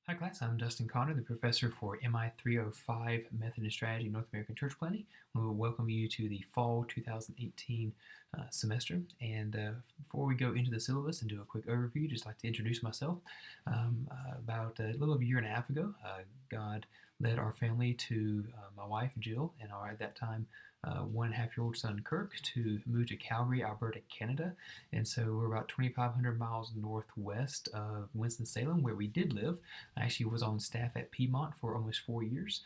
Hi class, I'm Dustin Connor, the professor for MI305 Method and Strategy North American Church Planting. We will welcome you to the fall 2018 semester. And before we go into the syllabus and do a quick overview, just like to introduce myself. About a little over a year and a half ago, God led our family to my wife Jill and our at that time 1.5-year-old son Kirk to move to Calgary, Alberta, Canada. And so we're about 2,500 miles northwest of Winston-Salem, where we did live. I actually was on staff at Piedmont for almost 4 years,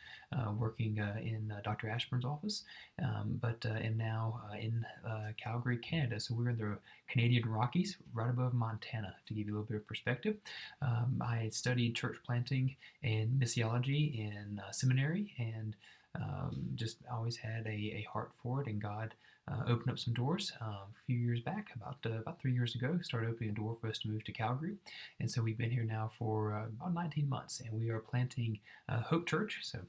working in Dr. Ashburn's office, but am now in Calgary, Canada. So we're in the Canadian Rockies, right above Montana, to give you a little bit of perspective. I had studied church planting and missiology in seminary, and just always had a heart for it, and God opened up some doors a few years back, about 3 years ago. Started opening a door for us to move to Calgary, and so we've been here now for about 19 months, and we are planting Hope Church. So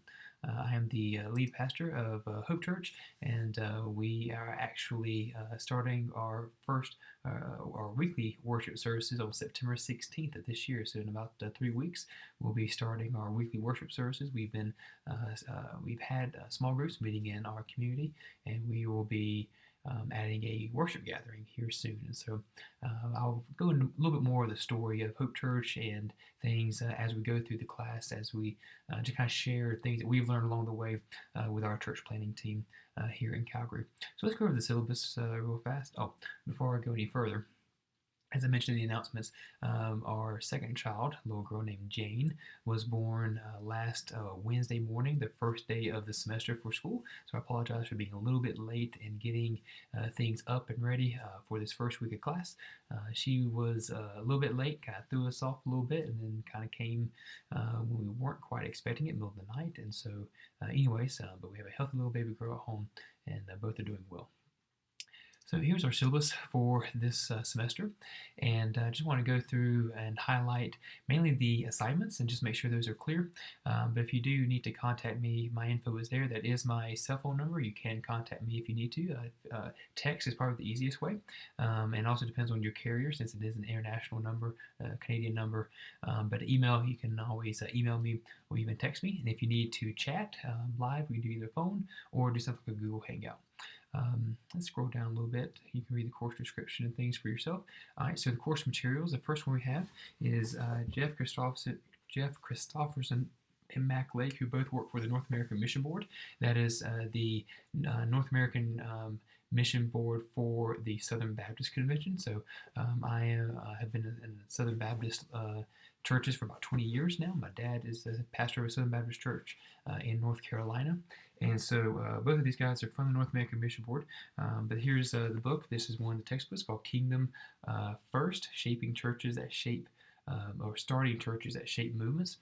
I am the lead pastor of Hope Church, and we are actually starting our first our weekly worship services on September 16th of this year. So in about 3 weeks, we'll be starting our weekly worship services. We've had small groups meeting in our community, and we will be adding a worship gathering here soon. And so I'll go into a little bit more of the story of Hope Church and things as we go through the class, as we to kind of share things that we've learned along the way with our church planning team here in Calgary. So let's go over the syllabus real fast. Oh, before I go any further, as I mentioned in the announcements, our second child, a little girl named Jane, was born last Wednesday morning, the first day of the semester for school. So I apologize for being a little bit late in getting things up and ready for this first week of class. She was a little bit late, kind of threw us off a little bit, and then kind of came when we weren't quite expecting it, middle of the night. And so, anyways, but we have a healthy little baby girl at home, and both are doing well. So here's our syllabus for this semester, and I just want to go through and highlight mainly the assignments and just make sure those are clear. But if you do need to contact me, my info is there. That is my cell phone number. You can contact me if you need to. Text is probably the easiest way, and also depends on your carrier, since it is an international number, Canadian number. But email, you can always email me or even text me. And if you need to chat live, we can do either phone or do something like a Google Hangout. Let's scroll down a little bit. You can read the course description and things for yourself. All right, so the course materials, the first one we have is Jeff Christopherson and Mac Lake, who both work for the North American Mission Board. That is the North American Mission Board for the Southern Baptist Convention. So I have been in Southern Baptist churches for about 20 years now. My dad is the pastor of a Southern Baptist church in North Carolina. And so both of these guys are from the North American Mission Board. But here's the book. This is one of the textbooks called Kingdom First, Shaping Churches That Shape or Starting Churches That Shape Movements.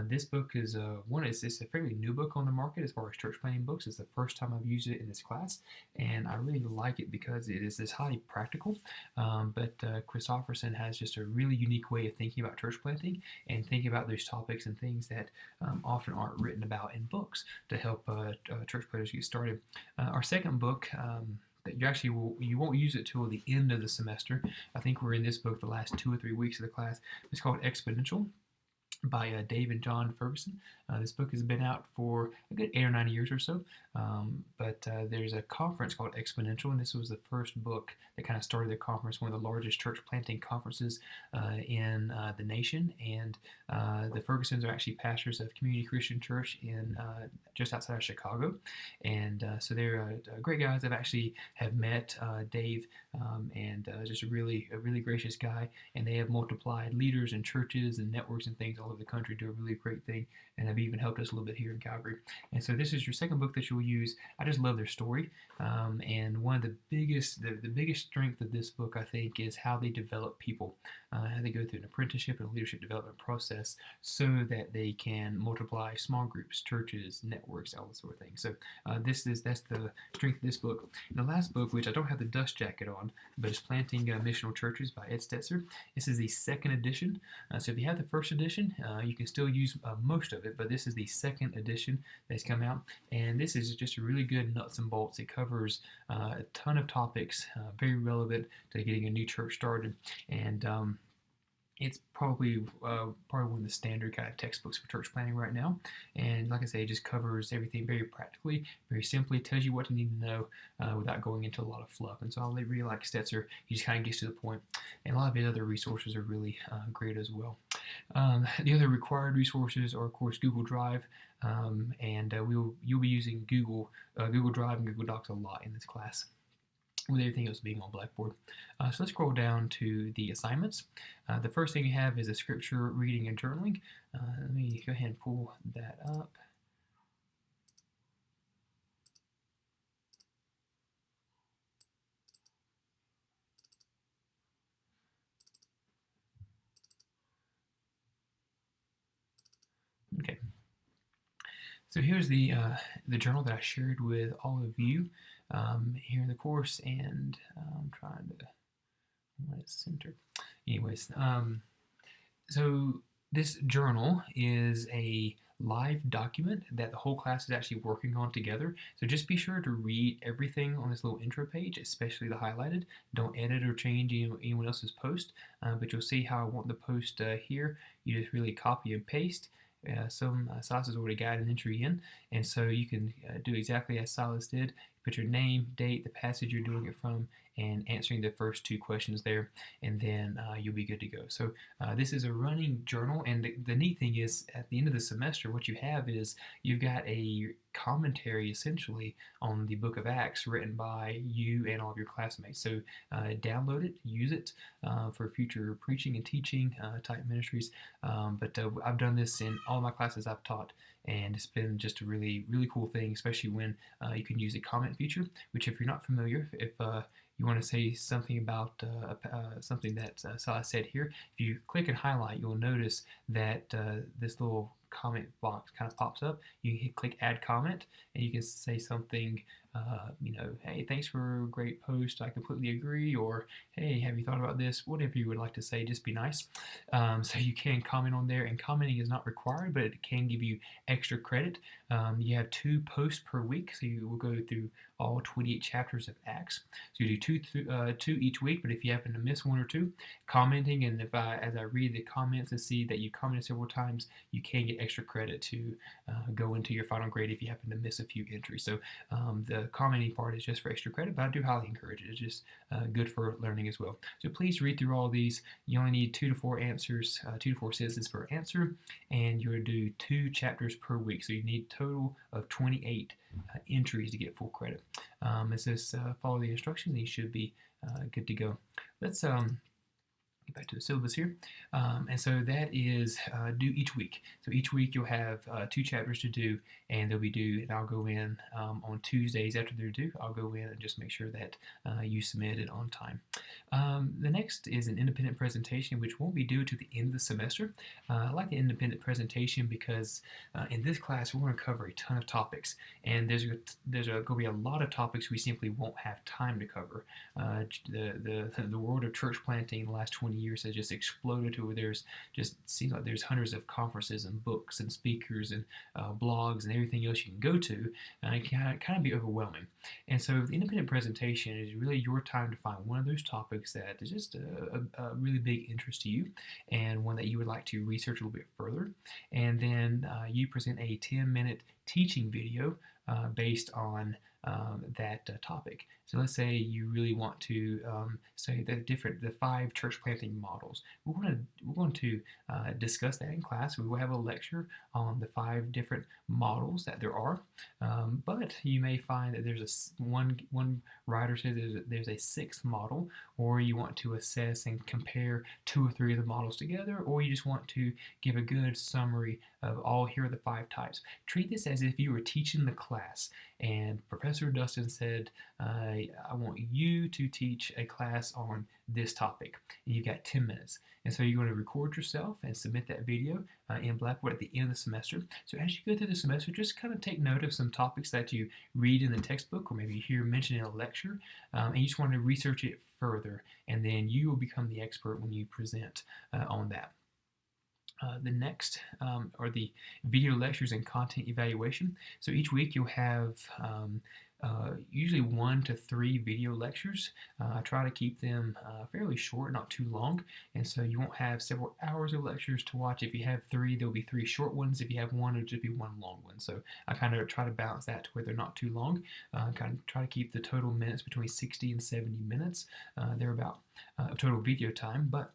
This book is it's a fairly new book on the market as far as church planting books. It's the first time I've used it in this class, and I really like it because it is highly practical. But Christopherson has just a really unique way of thinking about church planting and thinking about those topics and things that often aren't written about in books to help church planters get started. Our second book, that you won't use it till the end of the semester. I think we're in this book the last 2 or 3 weeks of the class. It's called Exponential by Dave and John Ferguson. This book has been out for a good 8 or 9 years or so, but there's a conference called Exponential, and this was the first book that kind of started the conference, one of the largest church planting conferences in the nation. And the Fergusons are actually pastors of Community Christian Church in just outside of Chicago, and so they're great guys. I've actually have met Dave, and just a really gracious guy, and they have multiplied leaders and churches and networks and things all over the country, do a really great thing, and have even helped us a little bit here in Calgary. And so this is your second book that you'll use. I just love their story, and one of the biggest strength of this book, I think, is how they develop people, how they go through an apprenticeship and a leadership development process so that they can multiply small groups, churches, networks, all that sort of thing. So that's the strength of this book. And the last book, which I don't have the dust jacket on, but it's Planting Missional Churches by Ed Stetzer. This is the second edition. So if you have the first edition, you can still use most of it, but this is the second edition that's come out, and this is just a really good nuts and bolts. It covers a ton of topics, very relevant to getting a new church started, and it's probably one of the standard kind of textbooks for church planning right now. And like I say, it just covers everything very practically, very simply, tells you what you need to know without going into a lot of fluff. And so I really like Stetzer. He just kind of gets to the point. And a lot of his other resources are really great as well. The other required resources are, of course, Google Drive. And you'll be using Google Drive and Google Docs a lot in this class, with everything else being on Blackboard. So let's scroll down to the assignments. The first thing you have is a scripture reading and journaling. Let me go ahead and pull that up. Okay. So here's the journal that I shared with all of you here in the course, and I'm trying to let it center. Anyways, so this journal is a live document that the whole class is actually working on together. So just be sure to read everything on this little intro page, especially the highlighted. Don't edit or change anyone else's post, but you'll see how I want the post here. You just really copy and paste. Silas has already got an entry in, and so you can do exactly as Silas did. Put your name, date, the passage you're doing it from, and answering the first two questions there, and then you'll be good to go. So this is a running journal, and the neat thing is at the end of the semester, what you have is you've got a commentary essentially on the book of Acts written by you and all of your classmates. So download it, use it for future preaching and teaching type ministries. But I've done this in all my classes I've taught, and it's been just a really, really cool thing, especially when you can use the comment feature, which if you're not familiar, if you want to say something about something that Silas said here, if you click and highlight, you'll notice that this little comment box kind of pops up. You can click add comment, and you can say something, hey, thanks for a great post, I completely agree, or hey, have you thought about this? Whatever you would like to say, just be nice. So you can comment on there, and commenting is not required, but it can give you extra credit. You have 2 posts per week, so you will go through all 28 chapters of Acts. So you do two each week, but if you happen to miss 1 or 2, commenting, and as I read the comments and see that you commented several times, you can get extra credit to go into your final grade if you happen to miss a few entries. So the commenting part is just for extra credit, but I do highly encourage it. It's just good for learning as well. So please read through all these. You only need 2 to 4 answers, 2 to 4 sentences per answer, and you'll do 2 chapters per week. So you need a total of 28 entries to get full credit. It says follow the instructions, and you should be good to go. Let's get back to the syllabus here. And so that is due each week. So each week you'll have 2 chapters to do, and they'll be due, and I'll go in on Tuesdays after they're due. I'll go in and just make sure that you submit it on time. The next is an independent presentation, which won't be due to the end of the semester. I like the independent presentation because in this class we're going to cover a ton of topics, and there's going to be a lot of topics we simply won't have time to cover. The world of church planting in the last 20 years has just exploded to where seems like there's hundreds of conferences and books and speakers and blogs and everything else you can go to, and it can kind of be overwhelming. And so the independent presentation is really your time to find one of those topics that is just a really big interest to you, and one that you would like to research a little bit further. And then you present a 10-minute teaching video based on that topic. So let's say you really want to say the 5 church planting models. We're going to discuss that in class. We will have a lecture on the 5 different models that there are, but you may find that there's one writer says there's a 6th model, or you want to assess and compare 2 or 3 of the models together, or you just want to give a good summary of here are the 5 types. Treat this as if you were teaching the class, and Professor Dustin said, I want you to teach a class on this topic, and you've got 10 minutes. And so you're going to record yourself and submit that video in Blackboard at the end of the semester. So as you go through the semester, just kind of take note of some topics that you read in the textbook, or maybe you hear mentioned in a lecture, and you just want to research it further, and then you will become the expert when you present on that. The next are the video lectures and content evaluation. So each week you'll have usually 1 to 3 video lectures. I try to keep them fairly short, not too long, and so you won't have several hours of lectures to watch. If you have 3, there'll be 3 short ones. If you have 1, it'll just be 1 long one. So I kind of try to balance that to where they're not too long. Kind of try to keep the total minutes between 60 and 70 minutes. They're about total video time, but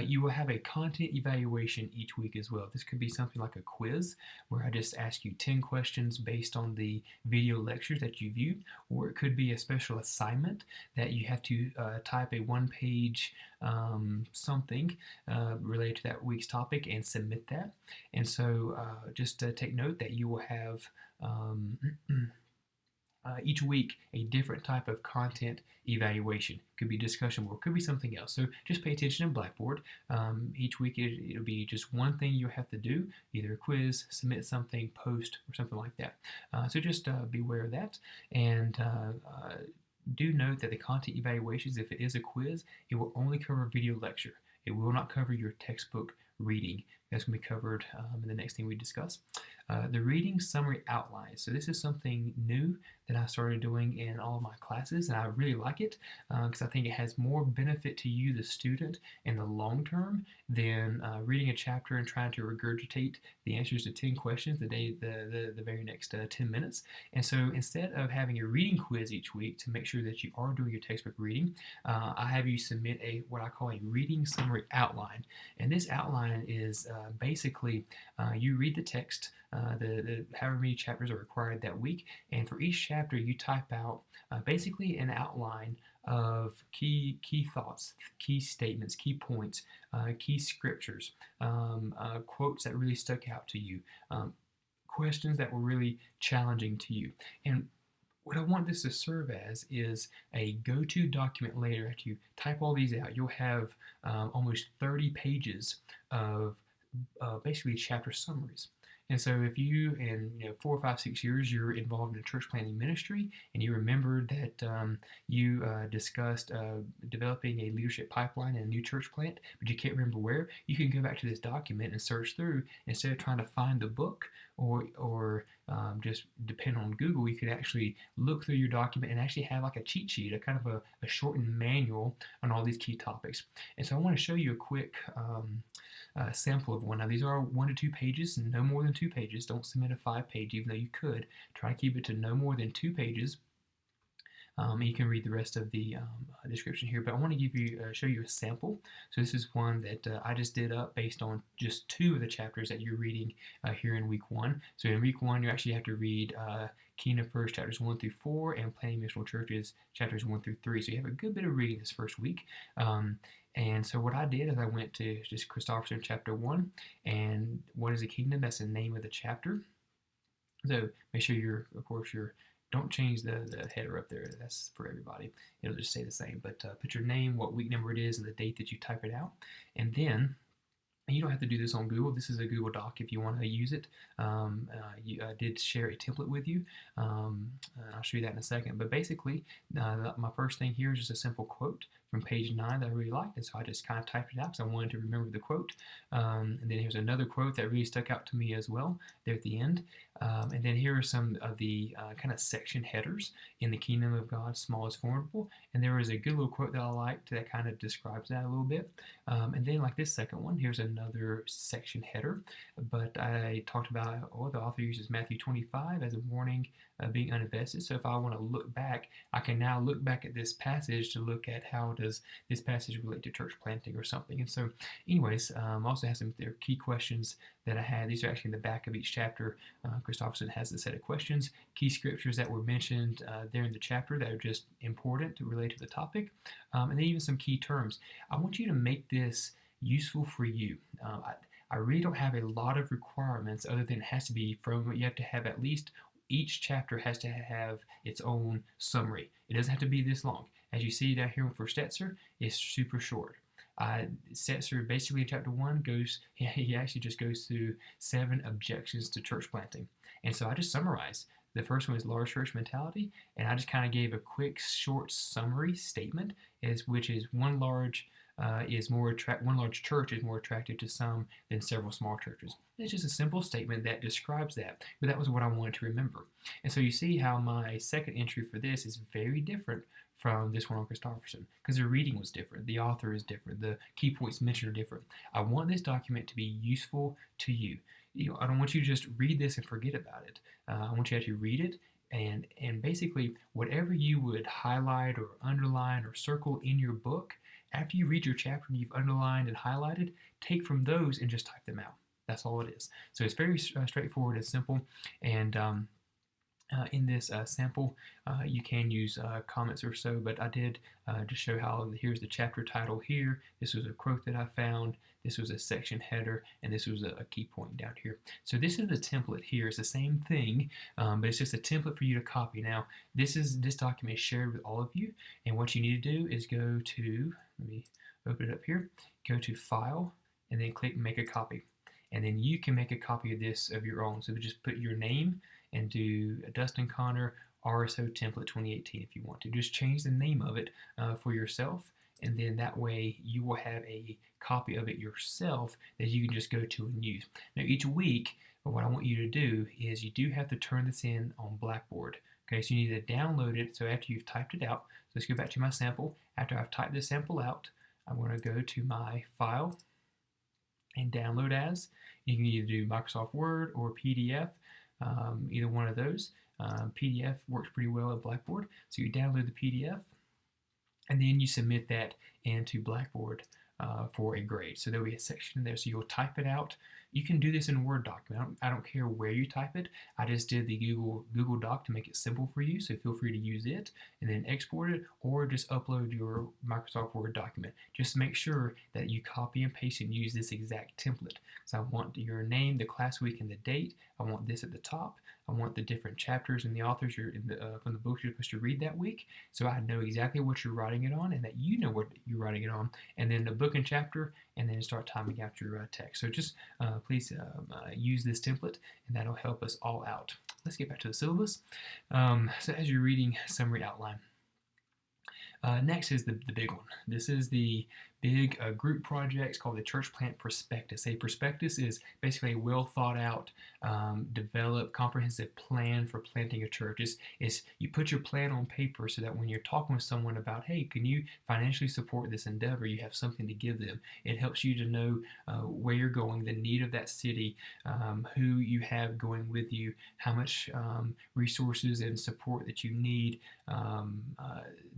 you will have a content evaluation each week as well. This could be something like a quiz where I just ask you 10 questions based on the video lectures that you viewed, or it could be a special assignment that you have to type a one-page something related to that week's topic and submit that. And so just take note that you will have each week a different type of content evaluation. Could be discussion board, could be something else. So just pay attention in Blackboard. Each week it'll be just one thing you have to do, either a quiz, submit something, post, or something like that. So just be aware of that. And do note that the content evaluations, if it is a quiz, it will only cover video lecture. It will not cover your textbook reading. That's going to be covered in the next thing we discuss. The reading summary outline. So this is something new that I started doing in all of my classes, and I really like it because I think it has more benefit to you, the student, in the long term than reading a chapter and trying to regurgitate the answers to 10 questions the very next 10 minutes. And so instead of having a reading quiz each week to make sure that you are doing your textbook reading, I have you submit what I call a reading summary outline. And this outline is basically you read the text, the however many chapters are required that week, and for each chapter you type out basically an outline of key thoughts, key statements, key points, key scriptures, quotes that really stuck out to you, questions that were really challenging to you. And what I want this to serve as is a go-to document later. After you type all these out, you'll have almost 30 pages of basically chapter summaries. And so if you, in 4, 5, 6 years, you're involved in a church planting ministry, and you remember that you discussed developing a leadership pipeline and a new church plant, but you can't remember where, you can go back to this document and search through. Instead of trying to find the book or just depend on Google, you can actually look through your document and actually have like a cheat sheet, a kind of a shortened manual on all these key topics. And so I want to show you a quick sample of one. Now these are 1 to 2 pages, no more than 2 pages. Don't submit a 5-page, even though you could. Try to keep it to no more than 2 pages. You can read the rest of the description here, but I want to show you a sample. So this is one that I just did up based on just 2 of the chapters that you're reading here in week 1. So in week 1, you actually have to read Kingdom First chapters 1 through 4 and Planting Missional Churches chapters 1 through 3. So you have a good bit of reading this first week. And so what I did is I went to just Christopherson chapter 1, and what is a kingdom? That's the name of the chapter. So make sure don't change the header up there. That's for everybody. It'll just stay the same. But put your name, what week number it is, and the date that you type it out. And then, you don't have to do this on Google. This is a Google Doc if you want to use it. I did share a template with you. I'll show you that in a second. But basically, my first thing here is just a simple quote from page 9 that I really liked. And so I just kind of typed it out because I wanted to remember the quote. And then here's another quote that really stuck out to me as well there at the end. And then here are some of the kind of section headers. In the kingdom of God, small is formidable. And there was a good little quote that I liked that kind of describes that a little bit. And then like this second one, here's another section header. But I talked about, the author uses Matthew 25 as a warning of being uninvested. So if I want to look back, I can now look back at this passage to look at how does this passage relate to church planting or something. And so anyways, also has some there key questions that I had. These are actually in the back of each chapter. Christopherson has a set of questions, key scriptures that were mentioned there in the chapter that are just important to relate to the topic, and then even some key terms. I want you to make this useful for you. I really don't have a lot of requirements other than it has to be you have to have at least each chapter has to have its own summary. It doesn't have to be this long. As you see down here for Stetzer, it's super short. Stetzer basically in chapter 1 he actually just goes through 7 objections to church planting. And so I just summarized. The first one is large church mentality, and I just kind of gave a quick short summary statement, which is one large one large church is more attractive to some than several small churches. It's just a simple statement that describes that, but that was what I wanted to remember. And so you see how my second entry for this is very different from this one on Christofferson, because the reading was different, the author is different, the key points mentioned are different. I want this document to be useful to you. I don't want you to just read this and forget about it. I want you to actually read it, and basically whatever you would highlight or underline or circle in your book, after you read your chapter and you've underlined and highlighted, take from those and just type them out. That's all it is. So it's very straightforward and simple. And in this sample, you can use comments or so, but I did just show how here's the chapter title here. This was a quote that I found. This was a section header, and this was a key point down here. So this is the template here. It's the same thing, but it's just a template for you to copy. Now, this document is shared with all of you, and what you need to do is go to, let me open it up here, go to File, and then click Make a Copy. And then you can make a copy of this of your own. So just put your name and do Dustin Connor RSO Template 2018 if you want to. Just change the name of it for yourself, and then that way you will have a copy of it yourself that you can just go to and use. Now each week, what I want you to do is you do have to turn this in on Blackboard. Okay, so you need to download it. So after you've typed it out, so let's go back to my sample. After I've typed this sample out, I'm going to go to my file and download as. You can either do Microsoft Word or PDF, either one of those. PDF works pretty well at Blackboard. So you download the PDF, and then you submit that into Blackboard for a grade. So there'll be a section in there, so you'll type it out. You can do this in a Word document. I don't care where you type it. I just did the Google Doc to make it simple for you, so feel free to use it and then export it, or just upload your Microsoft Word document. Just make sure that you copy and paste and use this exact template. So I want your name, the class week, and the date. I want this at the top. I want the different chapters and the authors from the books you're supposed to read that week, so I know exactly what you're writing it on and that you know what you're writing it on, and then the book and chapter, and then start timing out your text. So just please use this template, and that'll help us all out. Let's get back to the syllabus. So as you're reading, summary outline. Next is the big one. This is the big group project. It's called the Church Plant Prospectus. A prospectus is basically a well thought out, developed, comprehensive plan for planting a church. It's you put your plan on paper so that when you're talking with someone about, hey, can you financially support this endeavor, you have something to give them. It helps you to know where you're going, the need of that city, who you have going with you, how much resources and support that you need,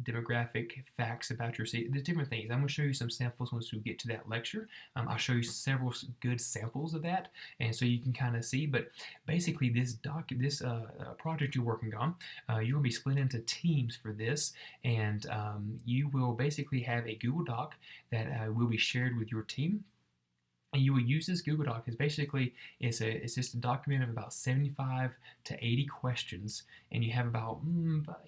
demographic facts about your city, the different things. I'm going to show you some samples once we get to that lecture. I'll show you several good samples of that, and so you can kind of see. But basically, this project you're working on, you will be split into teams for this, and you will basically have a Google Doc that will be shared with your team. And you will use this Google Doc. It's just a document of about 75 to 80 questions, and you have about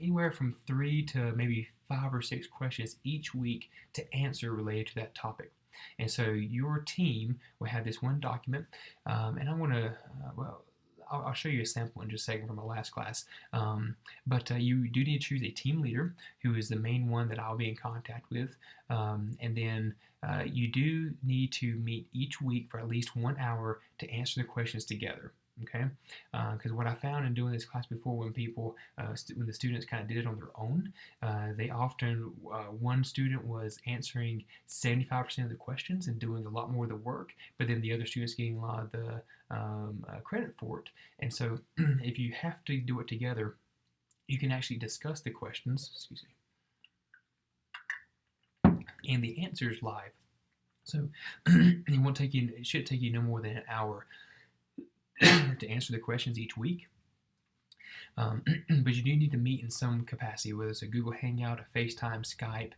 anywhere from 3 to maybe 5 or 6 questions each week to answer related to that topic. And so your team will have this one document, and I want to, I'll show you a sample in just a second from my last class. But you do need to choose a team leader who is the main one that I'll be in contact with. And then you do need to meet each week for at least 1 hour to answer the questions together. Okay, because what I found in doing this class before, when the students kind of did it on their own, they often, one student was answering 75% of the questions and doing a lot more of the work, but then the other students getting a lot of the credit for it. And so if you have to do it together, you can actually discuss the questions, and the answers live. So it should take you no more than an hour to answer the questions each week. But you do need to meet in some capacity, whether it's a Google Hangout, a FaceTime, Skype,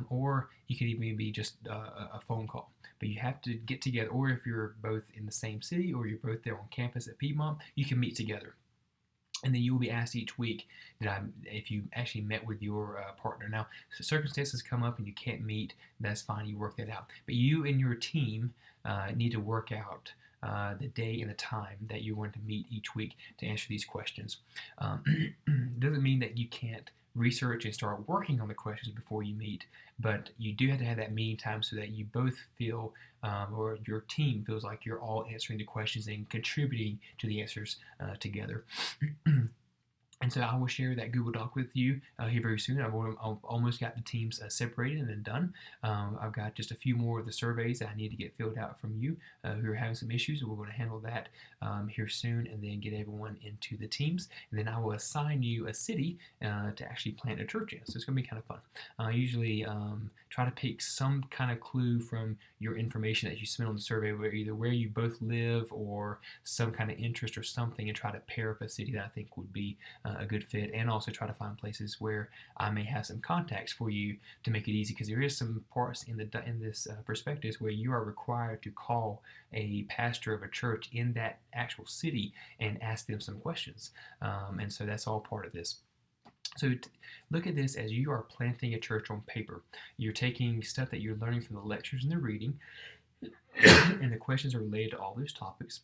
or you could even be just a phone call. But you have to get together, or if you're both in the same city or you're both there on campus at Piedmont, you can meet together. And then you will be asked each week if you actually met with your partner. Now, circumstances come up and you can't meet, that's fine, you work that out. But you and your team need to work out the day and the time that you're going to meet each week to answer these questions. Doesn't mean that you can't research and start working on the questions before you meet. But you do have to have that meeting time so that you both feel, or your team feels like you're all answering the questions and contributing to the answers together. And so I will share that Google Doc with you here very soon. I've almost got the teams separated and then done. I've got just a few more of the surveys that I need to get filled out from you who are having some issues. We're going to handle that here soon and then get everyone into the teams. And then I will assign you a city to actually plant a church in. So it's going to be kind of fun. I usually try to pick some kind of clue from your information that you submit on the survey, either where you both live or some kind of interest or something, and try to pair up a city that I think would be a good fit, and also try to find places where I may have some contacts for you to make it easy, because there is some parts in this prospectus where you are required to call a pastor of a church in that actual city and ask them some questions, and so that's all part of this. So look at this as you are planting a church on paper. You're taking stuff that you're learning from the lectures and the reading, and the questions are related to all those topics.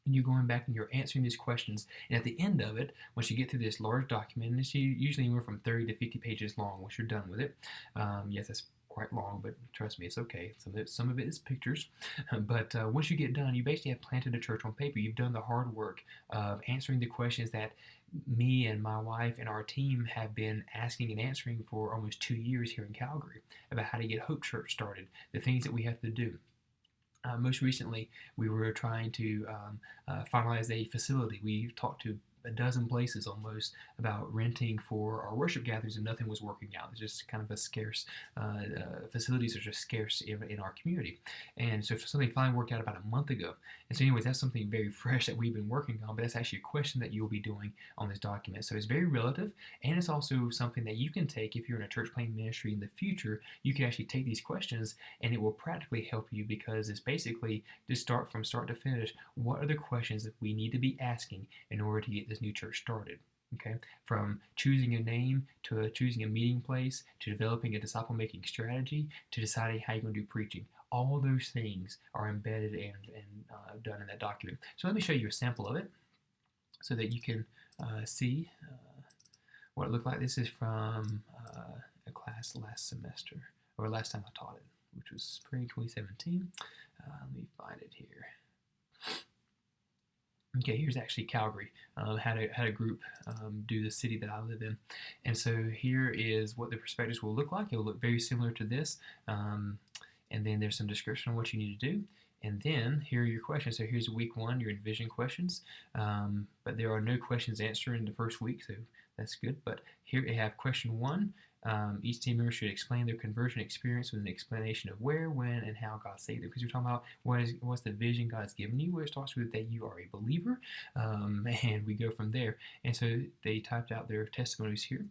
And you're going back and you're answering these questions. And at the end of it, once you get through this large document, and it's usually anywhere from 30 to 50 pages long once you're done with it. Yes, that's quite long, but trust me, it's okay. Some of it is pictures. But once you get done, you basically have planted a church on paper. You've done the hard work of answering the questions that me and my wife and our team have been asking and answering for almost 2 years here in Calgary about how to get Hope Church started, the things that we have to do. Most recently, we were trying to finalize a facility. We talked to a dozen places almost about renting for our worship gatherings, and nothing was working out. It's just kind of a scarce, facilities are just scarce in our community. And so something finally worked out about a month ago. And so anyways, that's something very fresh that we've been working on, but that's actually a question that you'll be doing on this document. So it's very relative, and it's also something that you can take if you're in a church planting ministry in the future. You can actually take these questions and it will practically help you, because it's basically to start from start to finish, what are the questions that we need to be asking in order to get this new church started. Okay, from choosing a name to choosing a meeting place to developing a disciple-making strategy to deciding how you're going to do preaching. All those things are embedded and done in that document. So let me show you a sample of it so that you can see what it looked like. This is from a class last semester, or last time I taught it, which was spring 2017. Let me find it here. Okay, here's actually Calgary. Had a group do the city that I live in. And so here is what the prospectus will look like. It will look very similar to this. And then there's some description on what you need to do. And then here are your questions. So here's week 1, your envision questions. But there are no questions answered in the first week, so that's good. But here we have question 1. Each team member should explain their conversion experience with an explanation of where, when, and how God saved them. Because you're talking about what's the vision God's given you, where it starts with that you are a believer, and we go from there. And so they typed out their testimonies here.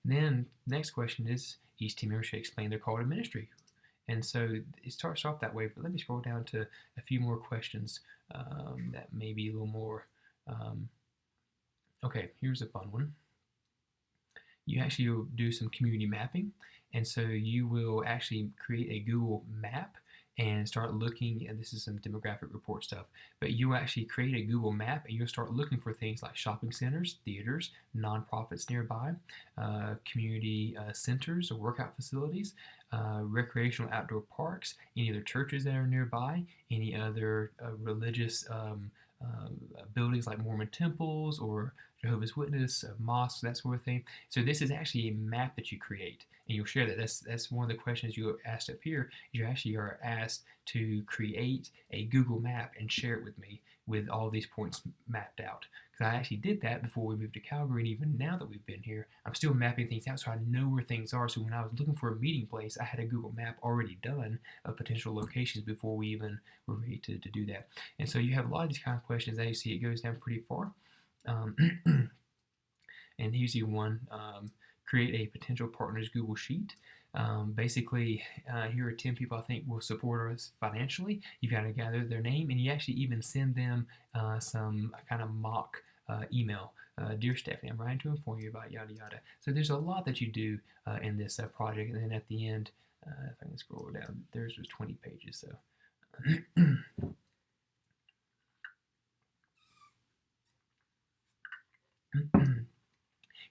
Then next question is, each team member should explain their call to ministry. And so it starts off that way, but let me scroll down to a few more questions that may be a little more. Okay, here's a fun one. You actually will do some community mapping, and so you will actually create a Google map and start looking, and this is some demographic report stuff, but you actually create a Google map and you'll start looking for things like shopping centers, theaters, nonprofits nearby, community centers or workout facilities, recreational outdoor parks, any other churches that are nearby, any other religious buildings like Mormon temples or Jehovah's Witness, mosques, that sort of thing. So this is actually a map that you create, and you'll share that. That's one of the questions you asked up here. You actually are asked to create a Google map and share it with me with all these points mapped out. Because I actually did that before we moved to Calgary, and even now that we've been here, I'm still mapping things out so I know where things are. So when I was looking for a meeting place, I had a Google map already done of potential locations before we even were ready to do that. And so you have a lot of these kind of questions. As you see, it goes down pretty far. And here's the one, create a potential partners Google Sheet. Basically, here are 10 people I think will support us financially. You've got to gather their name, and you actually even send them some kind of mock email. Dear Stephanie, I'm writing to inform you about yada yada. So there's a lot that you do in this project, and then at the end, if I can scroll down, theirs was 20 pages. So.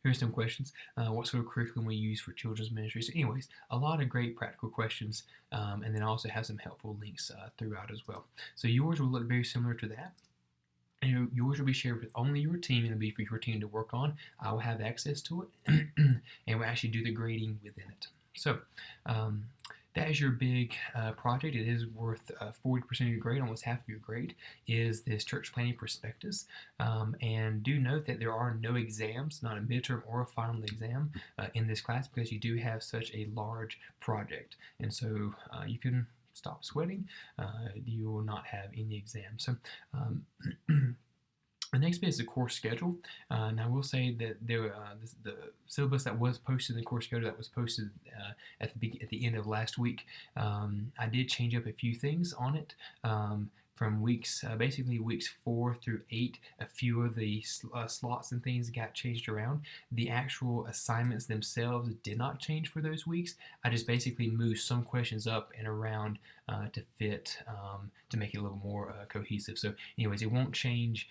Here's some questions. What sort of curriculum we use for children's ministry? So anyways, a lot of great practical questions, and then also have some helpful links throughout as well. So yours will look very similar to that. And yours will be shared with only your team, and it'll be for your team to work on. I will have access to it, and we'll actually do the grading within it. So that is your big project. It is worth 40% of your grade, almost half of your grade, is this church planning prospectus. And do note that there are no exams, not a midterm or a final exam in this class, because you do have such a large project. And so you can stop sweating. You will not have any exams. So the next bit is the course schedule. Now I will say that the syllabus that was posted, the course schedule that was posted at the end of last week, I did change up a few things on it. From basically weeks 4 through 8, a few of the slots and things got changed around. The actual assignments themselves did not change for those weeks. I just basically moved some questions up and around to fit, to make it a little more cohesive. So anyways, it won't change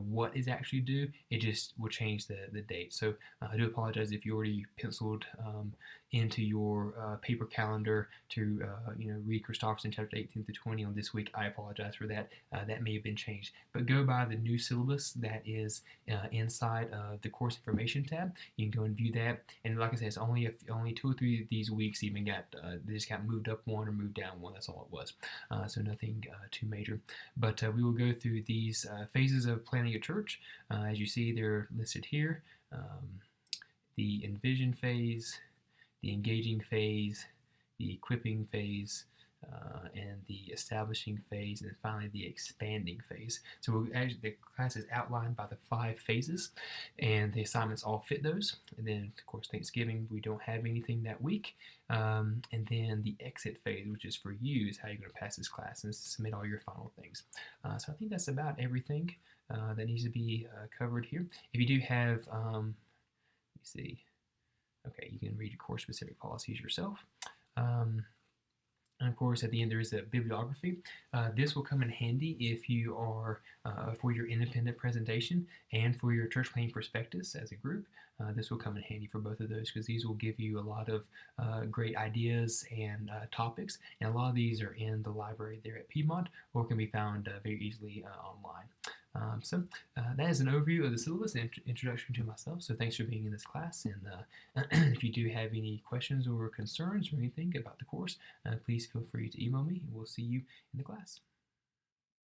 what is actually due, it just will change the date. So I do apologize if you already penciled into your paper calendar to read Christopherson chapter 18 to 20 on this week. I apologize for that. That may have been changed. But go by the new syllabus that is inside of the course information tab. You can go and view that. And like I said, it's only 2 or 3 of these weeks even got, they just got moved up one or moved down one. That's all it was. So nothing too major. But we will go through these phases of planning a church. As you see, they're listed here. The envision phase, the engaging phase, the equipping phase, and the establishing phase, and then finally the expanding phase. So the class is outlined by the 5 phases, and the assignments all fit those. And then, of course, Thanksgiving, we don't have anything that week. And then the exit phase, which is for you, is how you're going to pass this class and submit all your final things. So I think that's about everything that needs to be covered here. If you do have, let me see. Okay, you can read your course-specific policies yourself. And of course, at the end, there is a bibliography. This will come in handy if you are, for your independent presentation and for your church planning prospectus as a group. This will come in handy for both of those, because these will give you a lot of great ideas and topics. And a lot of these are in the library there at Piedmont, or can be found very easily online. So that is an overview of the syllabus and introduction to myself. So thanks for being in this class. And if you do have any questions or concerns or anything about the course, please feel free to email me. We'll see you in the class.